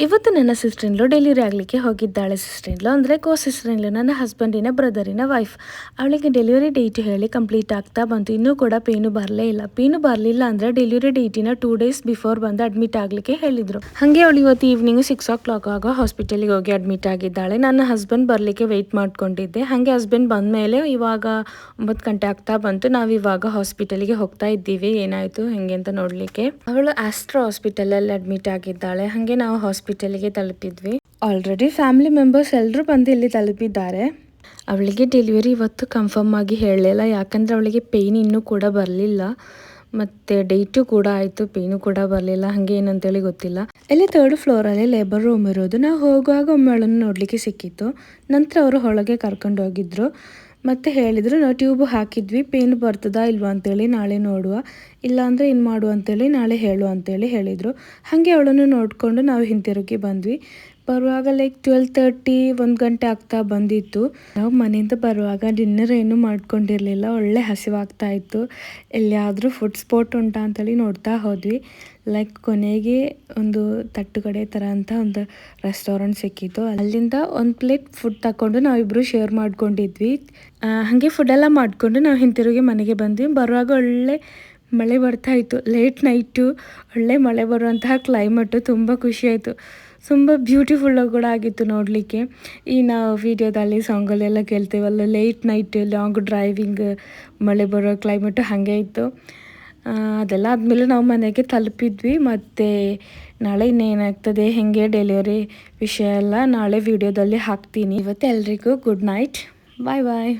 ಇವತ್ತು ನನ್ನ sister delivery ಆಗಲಿಕ್ಕೆ ಹೋಗಿದ್ದಾಳೆ. ಸಿಸ್ಟರ್ ಅಂದರೆ ಕೋ ಸಿಸ್ಟರ್ ನನ್ನ ಹಸ್ಬೆಂಡಿನ ಬ್ರದರಿನ ವೈಫ್. ಅವಳಿಗೆ ಡೆಲಿವರಿ ಡೇಟ್ ಹೇಳಿ ಕಂಪ್ಲೀಟ್ ಆಗ್ತಾ ಬಂತು. ಇನ್ನೂ ಕೂಡ ಪೇನು ಬರಲೇ ಇಲ್ಲ. ಪೇನು ಬರಲಿಲ್ಲ ಅಂದರೆ ಡೆಲಿವರಿ ಡೇಟಿನ 2 ಡೇಸ್ ಬಿಫೋರ್ ಬಂದು ಅಡ್ಮಿಟ್ ಆಗಲಿಕ್ಕೆ ಹೇಳಿದರು. ಹಾಗೆ ಅವಳು ಇವತ್ತು ಈವ್ನಿಂಗ್ 6 o'clock ಆಗ ಹಾಸ್ಪಿಟಲಿಗೆ ಹೋಗಿ ಅಡ್ಮಿಟ್ ಆಗಿದ್ದಾಳೆ. ನನ್ನ ಹಸ್ಬೆಂಡ್ ಬರಲಿಕ್ಕೆ ವೆಯ್ಟ್ ಮಾಡ್ಕೊಂಡಿದ್ದೆ. ಹಾಗೆ ಹಸ್ಬೆಂಡ್ ಬಂದ ಮೇಲೆ ಇವಾಗ 9 ಗಂಟೆ ಆಗ್ತಾ ಬಂತು. ನಾವು ಇವಾಗ ಹಾಸ್ಪಿಟಲಿಗೆ ಹೋಗ್ತಾ ಇದ್ದೀವಿ. ಏನಾಯಿತು ಹೆಂಗೆ ಅಂತ ನೋಡಲಿಕ್ಕೆ. ಅವಳು ಆಸ್ಟ್ರೋ ಹಾಸ್ಪಿಟಲಲ್ಲಿ ಅಡ್ಮಿಟ್ ಆಗಿದ್ದಾಳೆ. ಹಾಗೆ ನಾವು ಹಾಸ್ಪಿಟಲಿಗೆ ತಲುಪಿದ್ವಿ. ಆಲ್ರೆಡಿ ಫ್ಯಾಮಿಲಿ ಮೆಂಬರ್ಸ್ ಎಲ್ಲರೂ ಬಂದು ಇಲ್ಲಿ ತಲುಪಿದ್ದಾರೆ. ಅವಳಿಗೆ ಡೆಲಿವರಿ ಇವತ್ತು ಕನ್ಫರ್ಮ್ ಆಗಿ ಹೇಳಲಿಲ್ಲ, ಯಾಕಂದರೆ ಅವಳಿಗೆ ಪೇಯ್ನ್ ಇನ್ನೂ ಕೂಡ ಬರಲಿಲ್ಲ. ಮತ್ತು ಡೇಟು ಕೂಡ ಆಯಿತು, ಪೇನು ಕೂಡ ಬರಲಿಲ್ಲ. ಹಾಗೆ ಏನಂತೇಳಿ ಗೊತ್ತಿಲ್ಲ. ಇಲ್ಲಿ 3rd ಫ್ಲೋರಲ್ಲಿ ಲೇಬರ್ ರೂಮ್ ಇರೋದು. ನಾವು ಹೋಗುವಾಗ ಒಮ್ಮೆ ಅವಳನ್ನು ನೋಡಲಿಕ್ಕೆ ಸಿಕ್ಕಿತ್ತು. ನಂತರ ಅವರು ಒಳಗೆ ಕರ್ಕೊಂಡು ಹೋಗಿದ್ರು. ಮತ್ತು ಹೇಳಿದರು, ನಾವು ಟ್ಯೂಬ್ ಹಾಕಿದ್ವಿ, ಪೇನ್ ಬರ್ತದಾ ಇಲ್ವಾ ಅಂತೇಳಿ ನಾಳೆ ನೋಡುವ, ಇಲ್ಲಾಂದರೆ ಏನು ಮಾಡುವ ಅಂತೇಳಿ ನಾಳೆ ಹೇಳು ಅಂತೇಳಿ ಹೇಳಿದರು. ಹಾಗೆ ಅವಳನ್ನು ನೋಡಿಕೊಂಡು ನಾವು ಹಿಂತಿರುಗಿ ಬಂದ್ವಿ. ಬರುವಾಗ ಲೈಕ್ 12:30 1 ಗಂಟೆ ಆಗ್ತಾ ಬಂದಿತ್ತು. ನಾವು ಮನೆಯಿಂದ ಬರುವಾಗ ಡಿನ್ನರ್ ಏನೂ ಮಾಡ್ಕೊಂಡಿರಲಿಲ್ಲ. ಒಳ್ಳೆ ಹಸಿವಾಗ್ತಾ ಇತ್ತು. ಎಲ್ಲಿಯಾದರೂ ಫುಡ್ ಸ್ಪಾಟ್ ಉಂಟಾ ಅಂತೇಳಿ ನೋಡ್ತಾ ಹೋದ್ವಿ. ಲೈಕ್ ಕೊನೆಗೆ ಒಂದು ತಟ್ಟುಕಡೆ ಥರ ಅಂತ ಒಂದು ರೆಸ್ಟೋರೆಂಟ್ ಸಿಕ್ಕಿತ್ತು. ಅಲ್ಲಿಂದ ಒಂದು ಪ್ಲೇಟ್ ಫುಡ್ ತಗೊಂಡು ನಾವಿಬ್ಬರು ಶೇರ್ ಮಾಡ್ಕೊಂಡಿದ್ವಿ. ಹಾಗೆ ಫುಡ್ಡೆಲ್ಲ ಮಾಡಿಕೊಂಡು ನಾವು ಹಿಂತಿರುಗಿ ಮನೆಗೆ ಬಂದ್ವಿ. ಬರುವಾಗ ಒಳ್ಳೆ ಮಳೆ ಬರ್ತಾ ಇತ್ತು. ಲೇಟ್ ನೈಟು ಒಳ್ಳೆ ಮಳೆ ಬರುವಂತಹ ಕ್ಲೈಮೇಟು. ತುಂಬ ಖುಷಿಯಾಯಿತು. ತುಂಬ ಬ್ಯೂಟಿಫುಲ್ ಕೂಡ ಆಗಿತ್ತು ನೋಡಲಿಕ್ಕೆ. ಈ ನಾವು ವೀಡಿಯೋದಲ್ಲಿ ಸಾಂಗಲ್ಲೆಲ್ಲ ಕೇಳ್ತೇವಲ್ಲ, ಲೇಟ್ ನೈಟ್ ಲಾಂಗ್ ಡ್ರೈವಿಂಗ್, ಮಳೆ ಬರೋ ಕ್ಲೈಮೇಟು ಹಾಗೆ ಇತ್ತು. ಅದೆಲ್ಲ ಆದಮೇಲೆ ನಾವು ಮನೆಗೆ ತಲುಪಿದ್ವಿ. ಮತ್ತು ನಾಳೆ ಇನ್ನೇನಾಗ್ತದೆ, ಹೇಗೆ ಡೆಲಿವರಿ ವಿಷಯ ಎಲ್ಲ ನಾಳೆ ವೀಡಿಯೋದಲ್ಲಿ ಹಾಕ್ತೀನಿ. ಇವತ್ತು ಎಲ್ರಿಗೂ ಗುಡ್ ನೈಟ್. ಬಾಯ್ ಬಾಯ್.